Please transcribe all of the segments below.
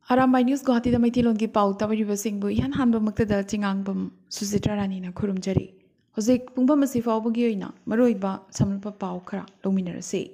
Arambai News Guwahati da Maiti Lon ki pau tabari basingbu ihan hanba maktada chingangbam Susitra Rani na khurumjari. Hojik pungbam asi fawbagi oina maroiba samlupa pau khara longminarase.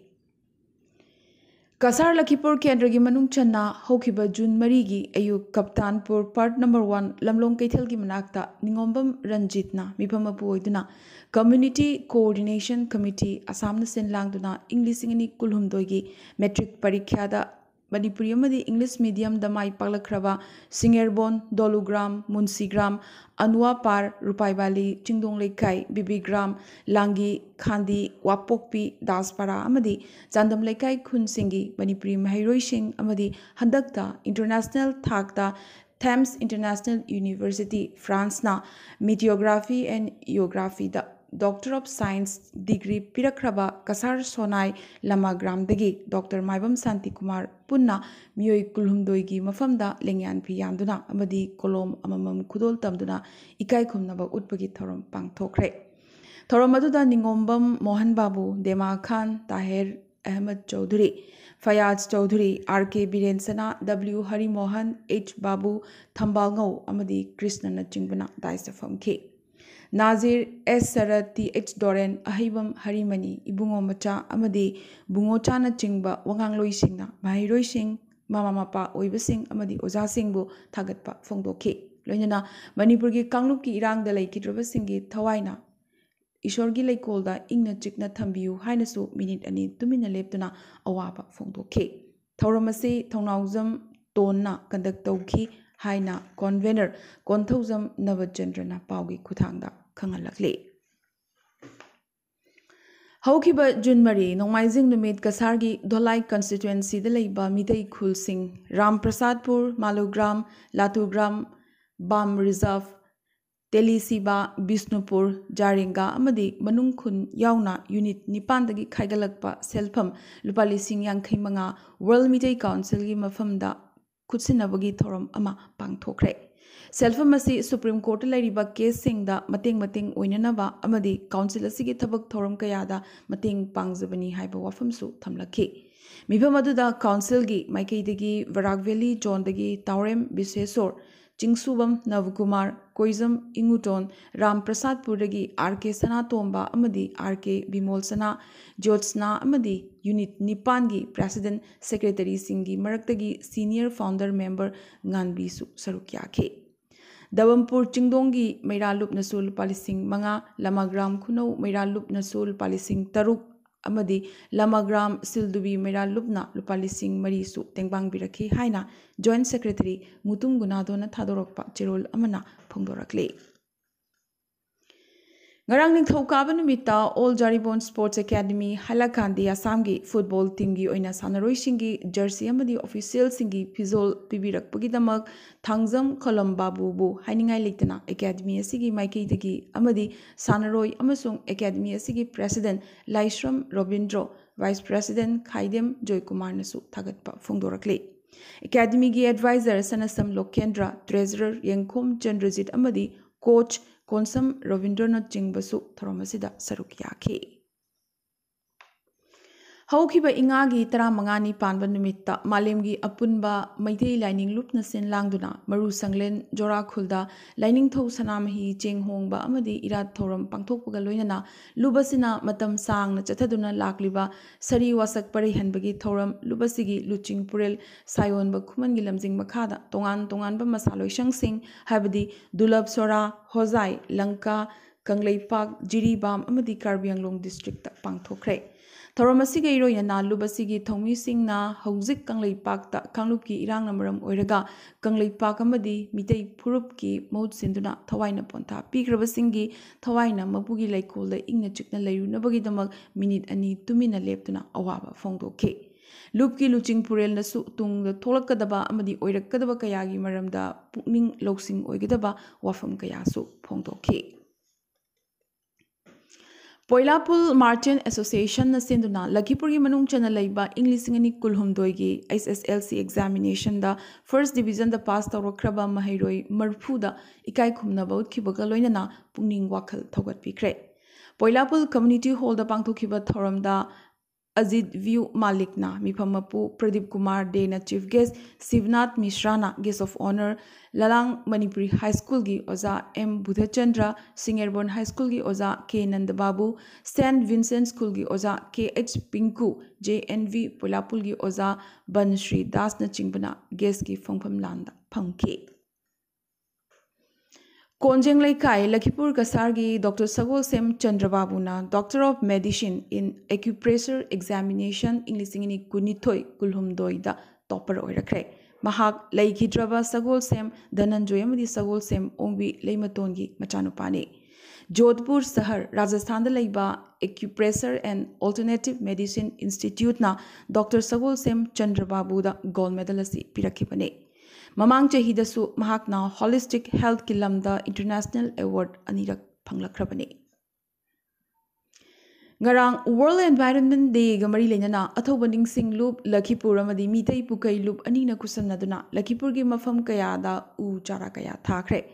Kasar Lakipur Kendra gi manung channa hokiba June Marigi ayu Kaptanpur Part number 1 Lamlong Kaithel gi manakta Ningombam Ranjitna mifamapu oiduna Community Coordination Committee Assam na sinlangduna English ingani kulhumdoi gi metric parikya da Manipuri amadi English medium da mai paklakraba Singerbon, Dolugram, Munsigram, Anua Par, Rupai Valley, Chingdong Lekai, Bibigram, Langi, Khandi, Wapokpi, Daspara amadi Jandam Lekai Khun Singi, Manipuri Mahairoi Singh amadi Handakta International Thakta Thames International University, France na Meteorography and Geography da Doctor of Science degree Pirakraba Kasar Sonai Lamagram degi Dr. Maibam Santi Kumar Punna Miyoi Kulhumdoigi Mafamda Lengyan Piyanduna Amadi Kolom Amamam Kudol Tamduna Ikai Kumnaba Utpagi Thorom Pang Tokre Thoromaduda Ningombam Mohan Babu Dema Khan Taher Ahmed Chaudhuri Fayaz Chaudhuri R.K. Birensana W. Hari Mohan H. Babu Thambalngau Amadi Krishna Nachingbana Daisafam K. Nazir S. Sarat T. H. Doren Ahibam Harimani Ibungo Macha Amadi Bungo Chana Chingba Wangang Loi Singna Mahiroi Singh Mama Mapa Oiba Singh Amadi Oza Singbu Thagatpa Fongdoke Loinana Manipurgi Kangluki Irang the Lake Singi Tawaina Ishorgi Lakolda Ingna Chikna Thambiu Hainasu Minute Ani Tumina Leptuna Awapa Fongdoke Tauramasi Tongauzam Tonna Conductoki Haina Convener Konthauzam Navajendrana Paugi Kuthangda Kangalakle. Haukiba June Marie, Nomaizing Numit Kasargi, Dolai constituency, the Laiba Midai Khul Singh, Ram Prasadpur, Malugram, Latugram, Bam Reserve, Telisiba, Bisnupur, Jaringa, Amadi, Manung Khun, Yauna, Unit Nipandagi Kaigalakpa, Selpam, Lupali Singh Yang Kimanga, World Midai Council Mafamda, Kutsinabagi Thorum Ama Pang Tokre. Selfamasi Supreme Court Lariba case sing the Mating Oinanaba Amadi Council Asigi Tabak Thorum Kayada Mating Pangzabani Hyba Wafamsu Tamlaki. Mipamaduda Council Gi Maiki Digi Varak Valley John Dagi Taurem Bisesor Chingsubam Navkumar Koizam Inguton Ram Prasad Puragi R.K. Sana Tomba Amadi R.K. Bimol Sana Jyotsna Amadi Unit Nipangi President Secretary Singi Maraktagi Senior Founder Member Nganbisu Sarukyake. Davampur Chingdongi Mairalup Nasul Palising Manga Lamagram Kuno Mairalup Nasul Palising Taruk Amadi Lamagram Sildubi Mairalupna Lupalising Marisu Tengbang Biraki Haina Joint Secretary Mutum Gunadona Tadorokpa Chirol Amana Pongdorakle. Ngarang Ningthokaba numita All Jaribon Sports Academy Halakandi Assamgi football team gi oina sanaroi singi jersey amadi official singi pizol pibirakpagi damak Thangzam Kolam Babu bu hainingai leitana academy asigi maikei dagi amadi sanaroi amasung academy asigi president Laishram Robindro vice president Khaidem Joykumar nasu thagatpa phongdorakle. Academy gi advisor Sanasam Lokendra treasurer Yengkom Chandrajit amadi coach Konsam Ravindranath Jingbasu Thoromasida Sarukyake. Haukiba Ingagi Tara Mangani Panba Numita Malemgi Apunba Maitei Lining Lupna Sin Langduna Maru Sanglen Jora Khulda Lining Tho Sanamahi Cheng Hongba Amadi Irat Thoram Pangthokpaga Loinana Lubasina Matam Sang Chataduna Lakliba Sari Wasak Pari Hanbagi Thoram Lubasigi Luching Purel Sayonba Kumangi Lamjing Makada Tongan Tonganba Masaloi Shangsing Habadi Dulab Sora Hozai Lanka Kangleipak Jiribam Amadi Karbianglong District Pangthokre. Thoramasiga Iroyana Lubasigi Tomi Singh na Hauzik Kanglei Pakta Kangluki Irang Namaram Oiraga Kanglei Pakamadi Mitei Purupki Maut Sinduna Tawaina Ponta Pigrabasingi Tawaina Mapugi Laikolda Ingna Chikna Layu Nabagi Damak Minute Ani Tumina Leptuna Awaba Fongdo K. Lupki Luching Purel Nasu Tung the Tolakadaba Amadi Oirakadaba Kayagi Maramda Pukning Loksing Oigadaba Wafam Kayasu Fongdo K. Poilapul Merchant Association na sinduna Lakipuri Manung Chana Laiba English ngani kulhumdoigi SSLC examination da first division da pass tawrakraba mahairoi marfu da ikai khumna baut khibaga loinana pungning wakhal thogat pikre Poilapul community hall da pangthokiba thoram da Ajit View Malikna Mipamapu Pradeep Kumar Dena Chief Guest Sivnath Mishrana Guest of Honor Lalang Manipuri High School gi Oza M Budhachandra Singerbon High School gi Oza K Nandababu St Vincent School gi Oza K H Pinku JNV Pulapul gi Oza Banshri Das na Chingbana Guest gi Phangpham Landa Phangke Konjeng Laikai Lakhipur Kasargi Dr. Sagol Sem Chandrababuna Doctor of Medicine in Acupressure Examination Inglisingini Kunithoi Kulhumdoi da topper oirakre Mahak Laikhidraba Sagol Sem Dhananjoy amadi Sagol Sem Ongbi Leimatongi Machanupani Jodhpur Sahar Rajasthan da Laiba Acupressure and Alternative Medicine Institute na Dr. Sagol Sem Chandrababu da gold medal asi pirakibane Mamang Chahidasu Mahakna Holistic Health Kilamda International Award Anirak Panglakrabani. Ngarang World Environment Day Gamari Lenana Athobaning Sing Loop Lakhipur Amadi Mitai Pukai Loop Anina Kusanaduna Lakhipur gi Mafam Kayada U Chara Kaya Thakre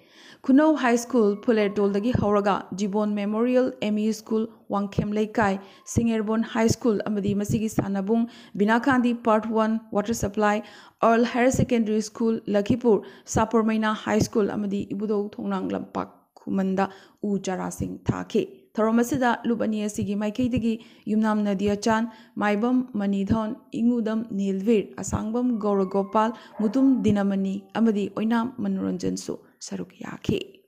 Kuno High School Puler Toldagi Hauraga Jibon Memorial ME School Wangkhem Laikai Singerbon High School Amadi Masigi Sanabung Binakandi Part 1 Water Supply Earl Higher Secondary School Lakhipur Sapurmaina High School Amadi Ibudo Thongnang Lampak Kumanda U Chara Sing Thake Thoromasida Lubani Sigi Maikaidagi Yumnam Nadia Chan Maibam Manidhon Ingudam Nilvir Asangbam Gauragopal Mutum Dinamani Amadi Oinam Manoranjansu Saruk Yake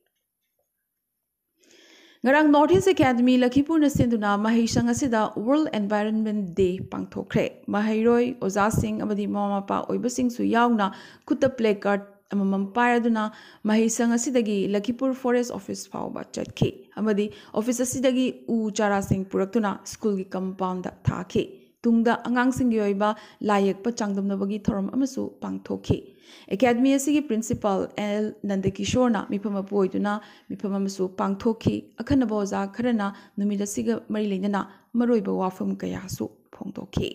Ngarang Northeast Academy Lakhipur na senduna mahai sangasida World Environment Day pangthokre mahairoi Oza Singh amadi mamapa oibasing su yauna kutta placard amamam paraduna mahai sangasidagi Lakhipur Forest Office fawba chatke amadi office asidagi u chara sing puraktuna school gi compound da thake tungda angang sing yoiba layak pa changdamnabagi thoram amasu pangthokhe Academy asigi principal L Nandakishorna mipamapu oiduna mipamamasu pangthokhi akhanaba oza kharana numida siga mari leinana maroiba wafam kayasu phongtokhi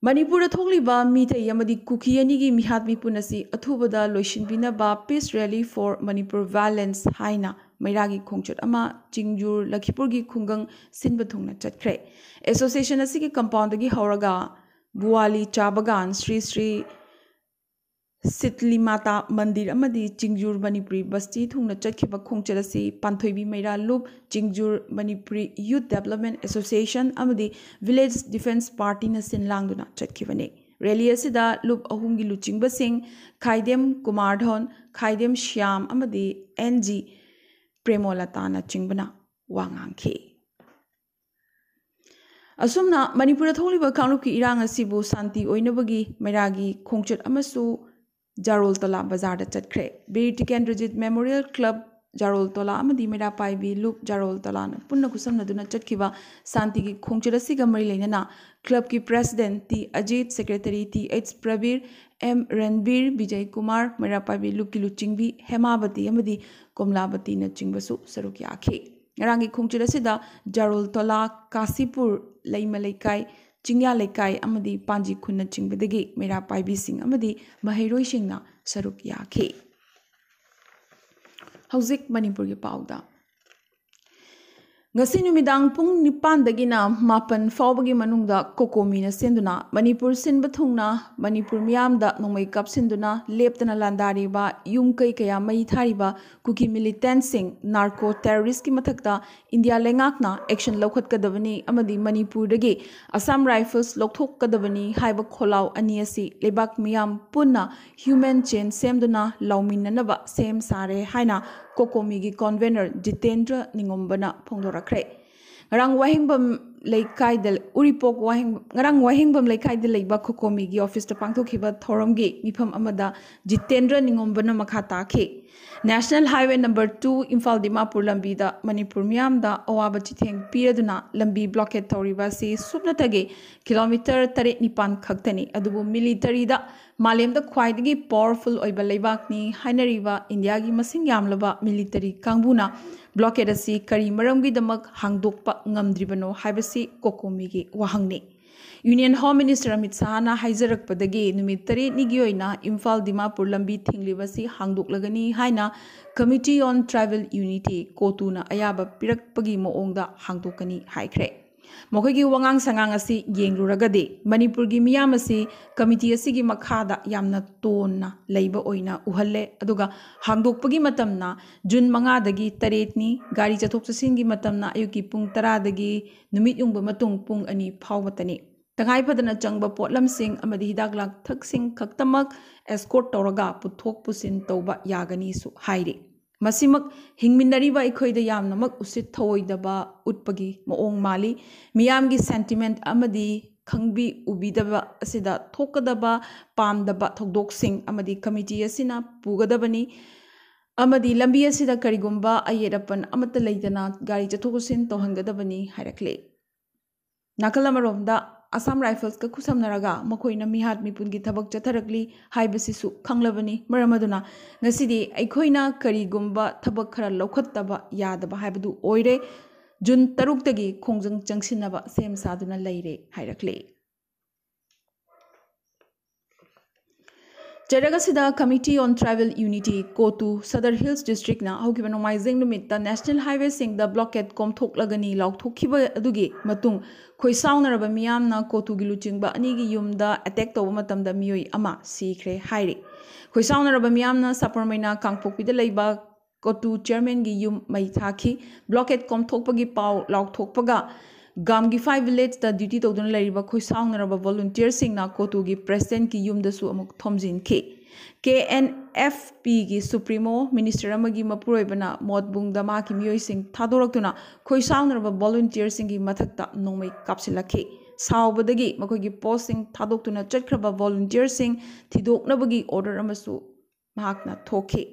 Manipur thongliba mitai amadi kuki anigi mihat mipunasi athubada loishinbinaba peace rally for Manipur violence haina Mairagi Khongchot ama Chingjur Lakhipur gi khungang sinba thongna chatkre association asigi compound gi hauraga Buwali Chabagan Sri Sri Sitlimata Mandir amadi Chingjur Manipuri Basti thungna chatkhiba khongchalasi Panthoibi Meira Loop Chingjur Manipuri Youth Development Association amadi Village Defense Party na sinlangduna chatkibane Rally asida Loop ahumgi luchingba sing Khaidem Kumardhon Khaidem Shyam amadi NG Premolata na chingbana wangangkhe Asumna Manipur tholiba kangluki irang asibu santi oinabagi Mairagi Khongchat amasu Jarol Tola Bazar da chatkre Bir Tikendrajit Memorial Club Jarol Tola amadi Mera Paibi Loop Jarol Tola na punna kusamna duna chatkiba santi gi Khongchat asiga mari leinana club ki president T Ajit secretary T H Prabir M Ranbir Vijay Kumar Mera Paibi Loop ki luchingbi Hemabati amadi Komlabati na chingbasu saruk yakhe Rangi Khongchat asida Jarol Tola Kasipur Laima Laikai Chingya Laikai amadi Panji Khunna Chingbadagi Mera Paibi Sing amadi Mahairoi Singna Saruk Yakhe Hauzik Manipur gi Pauda Ngasi numidang pung nipan dagina mapan fawbagi manungda kokomi na senduna Manipur sinba thungna Manipur miyamda nongmai kap sinduna leptana landari ba yum kai kaya mai thariba kuki militant sing narco terrorist ki mathakta India lengakna action lokhat kadabani amadi Manipur dagi Assam Rifles lokthok kadabani haiba kholau ani asi lebak miyam punna human chain semduna lauminanaba sem sare haina kokomi gi convener Jitendra Ningombana phongdorakre ngarang wahingbam laikai del uripok wahing ngarang wahingbam laikai del leiba kokomi gi office ta pangthokhiba thoram gi mifam amada Jitendra Ningombana makha takhe National Highway number 2 Imphal Dimapur lambi da Manipur miyam da awaba chitheng piraduna lambi blockade tawriba si supnatage kilometer 3-9 khaktani adubu military da Malem da khwaidagi powerful oiba leibakni hainariba India gi masing yamlaba military kangbuna blockade asi kari maramgi damak hangdokpa ngamdribano haibasi kokomi gi wahangni Union Home Minister Amit Sahana haizarakpadagi numit 3 nigi oina Imphal Dimapur lambi thinglibasi hangdoklagani haina Committee on Tribal Unity kotuna ayaba pirakpagi moongda hangdokani haikhre ꯃꯈꯣꯏꯒꯤ ꯋꯥꯉꯥꯡ ꯁꯉꯥꯡ ꯑꯁꯤ ꯌꯦꯡꯂꯨꯔꯒꯗꯤ ꯃꯅꯤꯄꯨꯔꯒꯤ ꯃꯤꯌꯥꯝ ꯑꯁꯤ committee ꯑꯁꯤꯒꯤ ꯃꯈꯥꯗ ꯌꯥꯝꯅ ꯇꯣꯟꯅ ꯂꯩꯕ ꯑꯣꯏꯅ ꯎꯍꯜꯂꯦ ꯑꯗꯨꯒ ꯍꯥꯡꯗꯣꯛꯄꯒꯤ ꯃꯇꯝꯅ ꯖꯨꯟ 5ꯗꯒꯤ 7ꯅꯤ ꯒꯥꯔꯤ ꯆꯠꯊꯣꯛ ꯆꯠꯁꯤꯟꯒꯤ ꯃꯇꯝꯅ ꯑꯌꯨꯛꯀꯤ ꯄꯨꯡ 10ꯗꯒꯤ ꯅꯨꯃꯤꯠ ꯌꯨꯡꯕ ꯃꯇꯨꯡ ꯄꯨꯡ 2 ꯐꯥꯎꯕꯇꯅꯤ ꯇꯉꯥꯏ ꯐꯗꯅ ꯆꯪꯕ ꯄꯣꯠꯂꯝꯁꯤꯡ ꯑꯃꯗꯤ ꯍꯤꯗꯥꯛ ꯂꯥꯡꯊꯛꯁꯤꯡ ꯈꯛꯇꯃꯛ ꯑꯦꯁꯀꯣꯔꯠ ꯇꯧꯔꯒ ꯄꯨꯊꯣꯛ ꯄꯨꯁꯤꯟ ꯇꯧꯕ ꯌꯥꯒꯅꯤꯁꯨ ꯍꯥꯏꯔꯤ ꯃꯁꯤꯃꯛ ꯍꯤꯡꯃꯤꯟꯅꯔꯤꯕ ꯑꯩꯈꯣꯏꯗ ꯌꯥꯝꯅꯃꯛ ꯎꯁꯤꯠ ꯊꯑꯣꯏꯗꯕ ꯎꯠꯄꯒꯤ ꯃꯑꯣꯡ ꯃꯥꯜꯂꯤ ꯃꯤꯌꯥꯝꯒꯤ ꯁꯦꯟꯇꯤꯃꯦꯟꯠ ꯑꯃꯗꯤ ꯈꯪꯕꯤ ꯎꯕꯤꯗꯕ ꯑꯁꯤꯗ ꯊꯣꯛꯀꯗꯕ ꯄꯥꯝꯗꯕ ꯊꯧꯗꯣꯛꯁꯤꯡ ꯑꯃꯗꯤ ꯀꯃꯤꯇꯤ ꯑꯁꯤꯅ ꯄꯨꯒꯗꯕꯅꯤ ꯑꯃꯗꯤ ꯂꯝꯕꯤ ꯑꯁꯤꯗ ꯀꯔꯤꯒꯨꯝꯕ ꯑꯌꯦꯠ ꯑꯄꯟ ꯑꯃꯠꯇ ꯂꯩꯇꯅ ꯒꯥꯔꯤ ꯆꯠꯊꯣꯛ ꯆꯠꯁꯤꯟ ꯇꯧꯍꯟꯒꯗꯕꯅꯤ ꯍꯥꯏꯔꯛꯂꯤ ꯅꯥꯀꯜ ꯑꯃꯔꯣꯝꯗ ꯑꯁꯥꯝ ꯔꯥꯏꯐꯜꯁꯀ ꯈꯨꯠꯁꯝꯅꯔꯒ ꯃꯈꯣꯏꯅ ꯃꯤꯍꯥꯠ ꯃꯤꯄꯨꯟꯒꯤ ꯊꯕꯛ ꯆꯠꯊꯔꯛꯂꯤ ꯍꯥꯏꯕꯁꯤꯁꯨ ꯈꯪꯂꯕꯅꯤ ꯃꯔꯝ ꯑꯗꯨꯅ ꯉꯁꯤꯗꯤ ꯑꯩꯈꯣꯏꯅ ꯀꯔꯤꯒꯨꯝꯕ ꯊꯕꯛ ꯈꯔ ꯂꯧꯈꯠꯇꯕ ꯌꯥꯗꯕ ꯍꯥꯏꯕꯗꯨ ꯑꯣꯏꯔꯦ ꯖꯨꯟ 6ꯇꯒꯤ ꯈꯣꯡꯖꯪ ꯆꯪꯁꯤꯟꯅꯕ ꯁꯦꯝ ꯁꯥꯗꯨꯅ ꯂꯩꯔꯦ ꯍꯥꯏꯔꯛꯂꯤ ꯆꯩꯔꯛ ꯑꯁꯤꯗ ꯀꯃꯤꯇꯤ ꯑꯣꯟ ꯇ꯭ꯔꯥꯏꯕꯦꯜ ꯌꯨꯅꯤꯇꯤ ꯀꯣꯇꯨ ꯁꯗꯔ ꯍꯤꯜꯁ ꯗꯤꯁꯇ꯭ꯔꯤꯛꯅ ꯍꯧꯈꯤꯕ ꯅꯣꯡꯃꯥꯏꯖꯤꯡ ꯅꯨꯃꯤꯠꯇ ꯅꯦꯁꯅꯦꯜ ꯍꯥꯏꯋꯦꯁꯤꯡꯗ ꯕ꯭ꯂꯣꯀꯦꯠ ꯀꯣꯝꯊꯣꯛꯂꯒꯅꯤ ꯂꯥꯎꯊꯣꯛꯈꯤꯕ ꯑꯗꯨꯒꯤ ꯃꯇꯨꯡ ꯈꯣꯏꯁꯥꯎꯅꯔꯕ ꯃꯤꯌꯥꯝꯅ ꯀꯣꯇꯨꯒꯤ ꯂꯨꯆꯤꯡꯕ 2ꯒꯤ ꯌꯨꯝꯗ ꯑꯦꯇꯦꯛ ꯇꯧꯕ ꯃꯇꯝꯗ ꯃꯤꯑꯣꯏ ꯑꯃ ꯁꯤꯈ꯭ꯔꯦ ꯍꯥꯏꯔꯤ ꯈꯣꯏꯁꯥꯎꯅꯔꯕ ꯃꯤꯌꯥꯝꯅ ꯁꯄꯔꯃꯩꯅ ꯀꯥꯡꯄꯣꯛꯄꯤꯗ ꯂꯩꯕ ꯀꯣꯇꯨ ꯆꯤꯌꯔꯃꯦꯟꯒꯤ ꯌꯨꯝ ꯃꯩ ꯊꯥꯈꯤ ꯕ꯭ꯂꯣꯀꯦꯠ ꯀꯣꯝꯊꯣꯛꯄꯒꯤ ꯄꯥꯎ ꯂꯥꯎꯊꯣꯛꯄꯒ ꯒꯥꯝꯒꯤꯐꯥꯏ ꯚꯤꯂꯦꯖꯇ ꯗ꯭ꯌꯨꯇꯤ ꯇꯧꯗꯨꯅ ꯂꯩꯔꯤꯕ ꯈꯣꯏꯁꯥꯎꯅꯔꯕ ꯚꯣꯂꯨꯟꯇꯤꯌꯔꯁꯤꯡꯅ ꯀꯣꯇꯨꯒꯤ ꯄ꯭ꯔꯦꯁꯤꯗꯦꯟꯠꯀꯤ ꯌꯨꯝꯗꯁꯨ ꯑꯃꯨꯛ ꯊꯣꯝꯖꯤꯟꯈꯤ KNFPꯒꯤ ꯁꯨꯄ꯭ꯔꯤꯃꯣ ꯃꯤꯅꯤꯁꯇꯔ ꯑꯃꯒꯤ ꯃꯄꯨꯔꯣꯏꯕꯅ ꯃꯣꯠꯕꯨꯡꯗ ꯃꯍꯥꯛꯀꯤ ꯃꯤꯑꯣꯏꯁꯤꯡ ꯊꯥꯗꯣꯔꯛꯇꯨꯅ ꯈꯣꯏꯁꯥꯎꯅꯔꯕ ꯚꯣꯂꯨꯟꯇꯤꯌꯔꯁꯤꯡꯒꯤ ꯃꯊꯛꯇ ꯅꯣꯡꯃꯩ ꯀꯥꯞꯁꯤꯜꯂꯛꯈꯤ ꯁꯥꯎꯕꯗꯒꯤ ꯃꯈꯣꯏꯒꯤ ꯄꯣꯁꯁꯤꯡ ꯊꯥꯗꯣꯛꯇꯨꯅ ꯆꯠꯈ꯭ꯔꯕ ꯚꯣꯂꯨꯟꯇꯤꯌꯔꯁꯤꯡ ꯊꯤꯗꯣꯛꯅꯕꯒꯤ ꯑꯣꯔꯗꯔ ꯑꯃꯁꯨ ꯃꯍꯥꯛꯅ ꯊꯣꯛꯈꯤ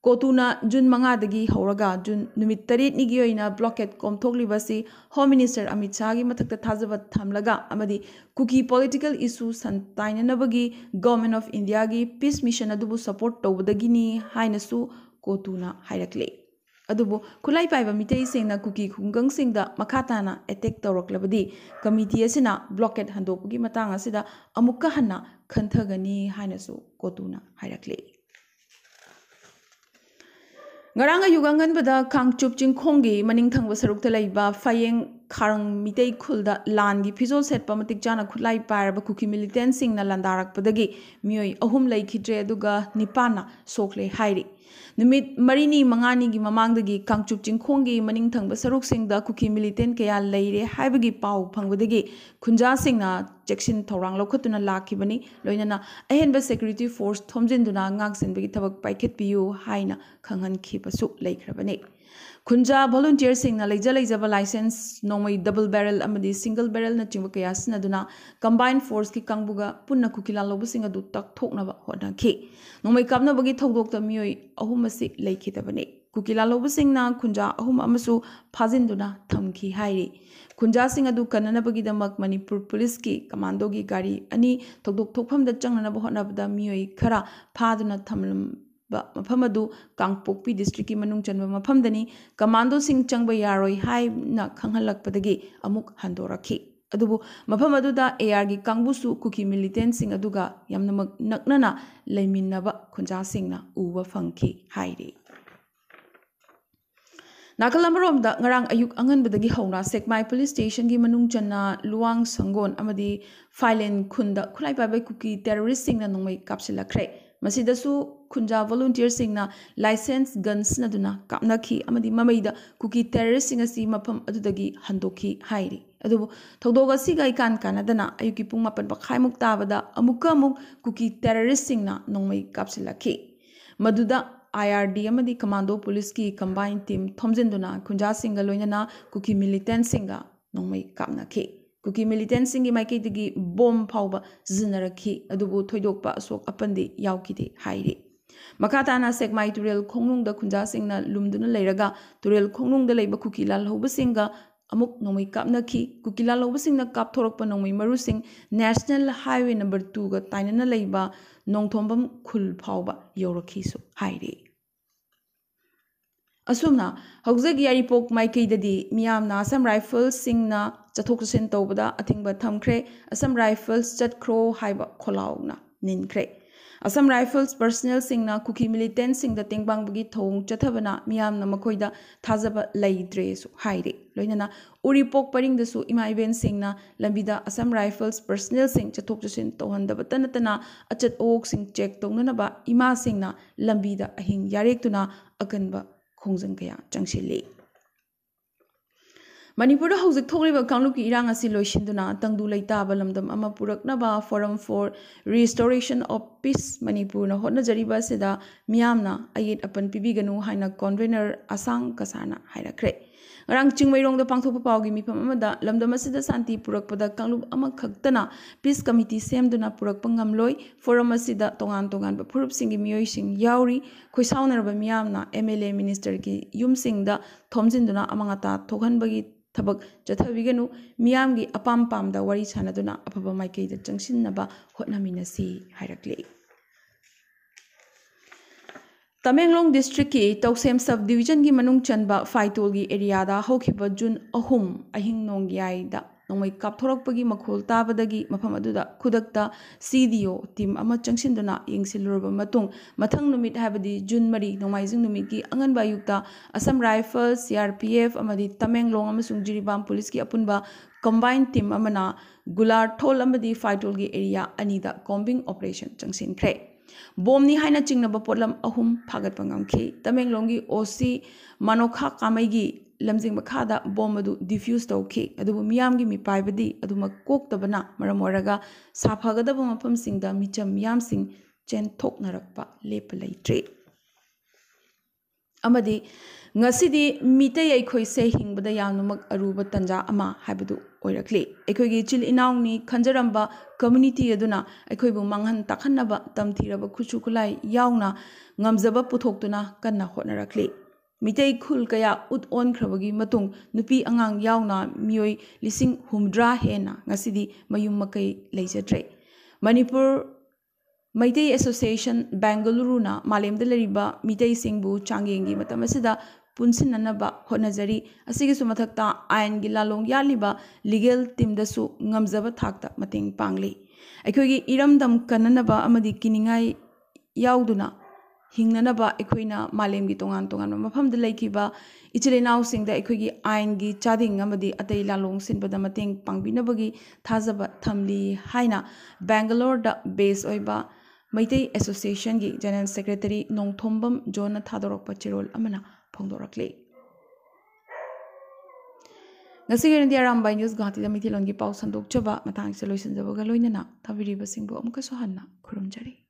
ꯀꯣꯇꯨꯅ ꯖꯨꯟ 5ꯗꯒꯤ ꯍꯧꯔꯒ ꯖꯨꯟ ꯅꯨꯃꯤꯠ 8ꯅꯤꯒꯤ ꯑꯣꯏꯅ ꯕ꯭ꯂꯣꯀꯦꯠ ꯀꯣꯝꯊꯣꯛꯂꯤꯕꯁꯤ ꯍꯣꯝ ꯃꯤꯅꯤꯁꯇꯔ ꯑꯃꯤꯠ ꯁꯥꯍꯒꯤ ꯃꯊꯛꯇ ꯊꯥꯖꯕ ꯊꯝꯂꯒ ꯑꯃꯗꯤ ꯀꯨꯀꯤ ꯄꯣꯂꯤꯇꯤꯀꯦꯜ ꯏꯁꯨ ꯁꯟꯇꯥꯏꯅꯅꯕꯒꯤ ꯒꯚꯔꯟꯃꯦꯟꯠ ꯑꯣꯐ ꯏꯟꯗꯤꯌꯥꯒꯤ ꯄꯤꯁ ꯃꯤꯁꯟ ꯑꯗꯨꯕꯨ ꯁꯄꯣꯔꯠ ꯇꯧꯕꯗꯒꯤꯅꯤ ꯍꯥꯏꯅꯁꯨ ꯀꯣꯇꯨꯅ ꯍꯥꯏꯔꯛꯂꯤ ꯑꯗꯨꯕꯨ ꯈꯨꯠꯂꯥꯏ ꯄꯥꯏꯕ ꯃꯤꯇꯩꯁꯤꯡꯅ ꯀꯨꯀꯤ ꯈꯨꯡꯒꯪꯁꯤꯡꯗ ꯃꯈꯥ ꯇꯥꯅ ꯑꯦꯇꯦꯛ ꯇꯧꯔꯛꯂꯕꯗꯤ ꯀꯃꯤꯇꯤ ꯑꯁꯤꯅ ꯕ꯭ꯂꯣꯀꯦꯠ ꯍꯟꯗꯣꯛꯄꯒꯤ ꯃꯇꯥꯡ ꯑꯁꯤꯗ ꯑꯃꯨꯛꯀ ꯍꯟꯅ ꯈꯟꯊꯒꯅꯤ ꯍꯥꯏꯅꯁꯨ ꯀꯣꯇꯨꯅ ꯍꯥꯏꯔꯛꯂꯤ ꯉꯔꯥꯡ ꯑꯌꯨꯛ ꯑꯉꯟꯕꯗ ꯀꯥꯡꯆꯨꯞ ꯆꯤꯡꯈꯣꯡꯒꯤ ꯃꯅꯤꯡ ꯊꯪꯕ ꯁꯔꯨꯛꯇ ꯂꯩꯕ ꯐꯌꯦꯡ ꯈꯥꯔꯪ ꯃꯤꯇꯩ ꯈꯨꯜꯗ ꯂꯥꯟꯒꯤ ꯐꯤꯖꯣꯜ ꯁꯦꯠꯄ ꯃꯇꯤꯛ ꯆꯥꯅ ꯈꯨꯠꯂꯥꯏ ꯄꯥꯏꯔꯕ ꯀꯨꯀꯤ ꯃꯤꯂꯤꯇꯦꯟꯠꯁꯤꯡꯅ ꯂꯥꯟꯗꯥꯔꯛꯄꯗꯒꯤ ꯃꯤꯑꯣꯏ 3 ꯂꯩꯈꯤꯗ꯭ꯔꯦ ꯑꯗꯨꯒ 9ꯅ ꯁꯣꯛꯂꯦ ꯍꯥꯏꯔꯤ ꯅꯨꯃꯤꯠ 4-5ꯒꯤ ꯃꯃꯥꯡꯗꯒꯤ ꯀꯥꯡꯆꯨꯞ ꯆꯤꯡꯈꯣꯡꯒꯤ ꯃꯅꯤꯡ ꯊꯪꯕ ꯁꯔꯨꯛꯁꯤꯡꯗ ꯀꯨꯀꯤ ꯃꯤꯂꯤꯇꯦꯟꯠ ꯀꯌꯥ ꯂꯩꯔꯦ ꯍꯥꯏꯕꯒꯤ ꯄꯥꯎ ꯐꯪꯕꯗꯒꯤ ꯈꯨꯟꯖꯥꯁꯤꯡꯅ ꯆꯦꯛꯁꯤꯟ ꯊꯧꯔꯥꯡ ꯂꯧꯈꯠꯇꯨꯅ ꯂꯥꯛꯈꯤꯕꯅꯤ ꯂꯣꯏꯅꯅ ꯑꯍꯦꯟꯕ ꯁꯦꯀ꯭ꯌꯨꯔꯤꯇꯤ ꯐꯣꯔꯁ ꯊꯣꯝꯖꯤꯟꯗꯨꯅ ꯉꯥꯛꯁꯦꯟꯕꯒꯤ ꯊꯕꯛ ꯄꯥꯏꯈꯠꯄꯤꯌꯨ ꯍꯥꯏꯅ ꯈꯪꯍꯟꯈꯤꯕꯁꯨ ꯂꯩꯈ꯭ꯔꯕꯅꯤ ꯈꯨꯟꯖꯥ ꯚꯣꯂꯨꯟꯇꯤꯌꯔꯁꯤꯡꯅ ꯂꯩꯖꯕ ꯂꯥꯏꯁꯦꯟꯁ ꯅꯣꯡꯃꯩ ꯗꯕꯜ ꯕꯦꯔꯦꯜ ꯑꯃꯗꯤ ꯁꯤꯡꯒꯜ ꯕꯦꯔꯦꯜꯅꯆꯤꯡꯕ ꯀꯌꯥ ꯁꯤꯖꯤꯟꯅꯗꯨꯅ ꯀꯝꯕꯥꯏꯟ ꯐꯣꯔꯁꯀꯤ ꯀꯥꯡꯕꯨꯒ ꯄꯨꯟꯅ ꯀꯨꯀꯤ ꯂꯥꯜꯍꯧꯕꯁꯤꯡ ꯑꯗꯨ ꯇꯛꯊꯣꯛꯅꯕ ꯍꯣꯠꯅꯈꯤ ꯅꯣꯡꯃꯩ ꯀꯥꯞꯅꯕꯒꯤ ꯊꯧꯗꯣꯛꯇ ꯃꯤꯑꯣꯏ 3 ꯑꯁꯤ ꯂꯩꯈꯤꯗꯕꯅꯤ ꯀꯨꯀꯤ ꯂꯥꯜꯍꯧꯕꯁꯤꯡꯅ ꯈꯨꯟꯖꯥ 3 ꯑꯃꯁꯨ ꯐꯥꯖꯤꯟꯗꯨꯅ ꯊꯝꯈꯤ ꯍꯥꯏꯔꯤ ꯈꯨꯟꯖꯥꯁꯤꯡ ꯑꯗꯨ ꯀꯟꯅꯅꯕꯒꯤꯗꯃꯛ ꯃꯅꯤꯄꯨꯔ ꯄꯨꯂꯤꯁꯀꯤ ꯀꯃꯥꯟꯗꯣꯒꯤ ꯒꯥꯔꯤ 2 ꯊꯧꯗꯣꯛ ꯊꯣꯛꯐꯝꯗ ꯆꯪꯅꯅꯕ ꯍꯣꯠꯅꯕꯗ ꯃꯤꯑꯣꯏ ꯈꯔ ꯐꯥꯗꯨꯅ ꯊꯝꯂꯝꯕ ꯃꯐꯝ ꯑꯗꯨ ꯀꯥꯡꯄꯣꯛꯄꯤ ꯗꯤꯁꯇ꯭ꯔꯤꯛꯀꯤ ꯃꯅꯨꯡ ꯆꯟꯕ ꯃꯐꯝꯗꯅꯤ ꯀꯃꯥꯟꯗꯣꯁꯤꯡ ꯆꯪꯕ ꯌꯥꯔꯣꯏ ꯍꯥꯏꯅ ꯈꯪꯍꯜꯂꯛꯄꯗꯒꯤ ꯑꯃꯨꯛ ꯍꯟꯗꯣꯔꯛꯈꯤ ꯑꯗꯨꯕꯨ ꯃꯐꯝ ꯑꯗꯨꯗ ARꯒꯤ ꯀꯥꯡꯕꯨꯁꯨ ꯀꯨꯀꯤ ꯃꯤꯂꯤꯇꯦꯟꯠꯁꯤꯡ ꯑꯗꯨꯒ ꯌꯥꯝꯅꯃꯛ ꯅꯛꯅꯅ ꯂꯩꯃꯤꯟꯅꯕ ꯈꯨꯟꯖꯥꯁꯤꯡꯅ ꯎꯕ ꯐꯪꯈꯤ ꯍꯥꯏꯔꯤ ꯅꯥꯀꯜ ꯑꯃꯔꯣꯝꯗ ꯉꯔꯥꯡ ꯑꯌꯨꯛ ꯑꯉꯟꯕꯗꯒꯤ ꯍꯧꯅ ꯁꯦꯛꯃꯥꯏ ꯄꯨꯂꯤꯁ ꯁ꯭ꯇꯦꯁꯟꯒꯤ ꯃꯅꯨꯡ ꯆꯟꯅ ꯂꯨꯋꯥꯡ ꯁꯪꯒꯣꯟ ꯑꯃꯗꯤ ꯐꯥꯏꯂꯦꯟ ꯈꯨꯟꯗ ꯈꯨꯠꯂꯥꯏ ꯄꯥꯏꯕ ꯀꯨꯀꯤ ꯇꯦꯔꯣꯔꯤꯁꯁꯤꯡꯅ ꯅꯣꯡꯃꯩ ꯀꯥꯞꯁꯤꯜꯂꯛꯈ꯭ꯔꯦ ꯃꯁꯤꯗꯁꯨ ꯈꯨꯟꯖꯥ ꯚꯣꯂꯨꯟꯇꯤꯌꯔꯁꯤꯡꯅ ꯂꯥꯏꯁꯦꯟꯁ ꯒꯟ ꯁꯤꯖꯤꯟꯅꯗꯨꯅ ꯀꯥꯞꯅꯈꯤ ꯑꯃꯗꯤ ꯃꯃꯩꯗ ꯀꯨꯀꯤ ꯇꯦꯔꯣꯔꯤꯁꯁꯤꯡ ꯑꯁꯤ ꯃꯐꯝ ꯑꯗꯨꯗꯒꯤ ꯍꯟꯗꯣꯛꯈꯤ ꯍꯥꯏꯔꯤ ꯑꯗꯨꯕꯨ ꯊꯧꯗꯣꯛ ꯑꯁꯤꯒ ꯏꯀꯥꯟ ꯀꯥꯟꯅꯗꯅ ꯑꯌꯨꯛꯀꯤ ꯄꯨꯡ 9:30 ꯇꯥꯕꯗ ꯑꯃꯨꯛ ꯀꯨꯀꯤ ꯇꯦꯔꯣꯔꯤꯁꯁꯤꯡꯅ ꯅꯣꯡꯃꯩ ꯀꯥꯞꯁꯤꯜꯂꯛꯈꯤ ꯃꯗꯨꯗ IRD ꯑꯃꯗꯤ ꯀꯃꯥꯟꯗꯣ ꯄꯨꯂꯤꯁꯀꯤ ꯀꯝꯕꯥꯏꯟ ꯇꯤꯝ ꯊꯣꯝꯖꯤꯟꯗꯨꯅ ꯈꯨꯟꯖꯥꯁꯤꯡꯒ ꯂꯣꯏꯅꯅ ꯀꯨꯀꯤ ꯃꯤꯂꯤꯇꯦꯟꯠꯁꯤꯡꯒ ꯅꯣꯡꯃꯩ ꯀꯥꯞꯅꯈꯤ ꯀꯨꯀꯤ ꯃꯤꯂꯤꯇꯦꯟꯠꯁꯤꯡꯒꯤ ꯃꯥꯏꯀꯩꯗꯒꯤ ꯕꯣꯝ ꯐꯥꯎꯕ ꯁꯤꯖꯤꯟꯅꯔꯛꯈꯤ ꯑꯗꯨꯕꯨ ꯊꯣꯏꯗꯣꯛꯄ ꯑꯁꯣꯛ ꯑꯄꯟꯗꯤ ꯌꯥꯎꯈꯤꯗꯦ ꯍꯥꯏꯔꯤ ꯃꯈꯥ ꯇꯥꯅ ꯁꯦꯛꯃꯥꯏ ꯇꯨꯔꯦꯜ ꯈꯣꯡꯅꯨꯡꯗ ꯈꯨꯟꯖꯥꯁꯤꯡꯅ ꯂꯨꯝꯗꯨꯅ ꯂꯩꯔꯒ ꯇꯨꯔꯦꯜ ꯈꯣꯡꯅꯨꯡꯗ ꯂꯩꯕ ꯀꯨꯀꯤ ꯂꯥꯜꯍꯧꯕꯁꯤꯡꯒ ꯑꯃꯨꯛ ꯅꯣꯡꯃꯩ ꯀꯥꯞꯅꯈꯤ ꯀꯨꯀꯤ ꯂꯥꯜꯍꯧꯕꯁꯤꯡꯅ ꯀꯥꯞꯊꯣꯔꯛꯄ ꯅꯣꯡꯃꯩ ꯃꯔꯨꯁꯤꯡ ꯅꯦꯁꯅꯦꯜ ꯍꯥꯏꯋꯦ ꯅꯝꯕꯔ 2ꯒ ꯇꯥꯏꯅꯅ ꯂꯩꯕ ꯅꯣꯡꯊꯣꯝꯕꯝ ꯈꯨꯜ ꯐꯥꯎꯕ ꯌꯧꯔꯛꯈꯤꯁꯨ ꯍꯥꯏꯔꯤ ꯑꯁꯨꯝꯅ ꯍꯧꯖꯤꯛ ꯌꯥꯏꯔꯤꯄꯣꯛ ꯃꯥꯏꯀꯩꯗꯗꯤ ꯃꯤꯌꯥꯝꯅ ꯑꯁꯥꯝ ꯔꯥꯏꯐꯜꯁꯤꯡꯅ ꯆꯠꯊꯣꯛ ꯆꯠꯁꯤꯟ ꯇꯧꯕꯗ ꯑꯊꯤꯡꯕ ꯊꯝꯈ꯭ꯔꯦ ꯑꯁꯥꯝ ꯔꯥꯏꯐꯜꯁ ꯆꯠꯈ꯭ꯔꯣ ꯍꯥꯏꯕ ꯈꯣꯜꯂꯥꯎꯅ ꯅꯤꯟꯈ꯭ꯔꯦ Assam Rifles personnel singna kuki militant sing the tingbang bagi thong chathabana miyam na makoida thazaba laidre su haire loinana uripok paring da su ima event singna lambida Assam Rifles personnel sing chathok chasin tohandaba tanatana achat ok sing check tongnana ba ima singna lambida ahing yarek tuna akanba khongjang kaya changshile Manipur hauzik thokliba kangluki irang asi loisinduna tangdu leita balamdam ama puraknaba forum for restoration of peace Manipur na hotna jariba sida miyamna ayit apan pibiganu haina convener asang kasana hairakre ngarang chingmairong da pangthokpa pawgi mifam amada lamdam asida santi purakpada kanglup ama khaktana peace committee semduna purakpa ngamloi forum asida tongan tongan ba phurup singi miyoi sing yauri khoisaunarba miyamna MLA minister ki yumsingda thomjinduna amangata thokhanbagi Tabak Jathaviganu, Miamgi Apam Pam da Wari Sanaduna, Apapa Maike the Junction Naba, Hotnaminasi, Hirakli. Tamenglong District ki Toksem Subdivision gi Manung Chanba, Faitolgi area da Hokiba Jun Ahum, Ahing Nong Yai da. Nongmai kapthorokpagi makhol tabadagi mafam aduda khudakta CDO team ama changshinduna yengsilurba matung mathang numit habadi June mari nongmaijing numit ki anganba yukta Assam Rifles CRPF amadi Tamenglong amasung Jiribam police ki apunba combined team amana Gular Thol amadi Faitol gi area anida combing operation changshin kre bomni haina chingnaba potlam ahum phagat pangamki Tamenglong gi OC Manokha Kamaigi lamjing makhada bomb adu diffuse tawki adu miyamgi mi paibadi adu makok tabana maram oraga saphagadaba mafam singda micham miyam sing chen thoknarakpa lepa leitre amadi ngasidi mitay aikhoi se hingbada yamnamak aruba tanja ama habadu oirakle aikhoi gi chil inaungni khanjaramba community aduna aikhoi bu manghan takhanaba tamthiraba khuchu khulai yauna ngamjaba puthoktuna kanna hotnarakle Mitay khul kaya ut on khrabagi matung nupi angang yauna mioi lising humdra hena ngasidi mayum makai leijatre Manipur Maitai Association Bangalore na malemda lariba Mitay singbu changengi matamasida punsinanaba honajari asigi sumathakta ain gi lalong yaliba legal team dasu ngamjaba thakta mating pangli aikhogi iramdam kananaba amadi kiningai yauduna hingnanaba ekoina malemgi tongan tongan mafamda laikiba ichilenau singda ekogi aingi chading amadi atei lalong sinbada mateng pangbinabagi thazaba thamli haina Bangalore da base oiba Maitai Association gi General Secretary Nongthombam John Thadorokpa Chirol amana phongdorakle ngasi India Arambai News Guwahati da Mithilon gi pau sandok chaba matang se loisan jabaga loinana tabiriba singbo amka sohanna khurumjari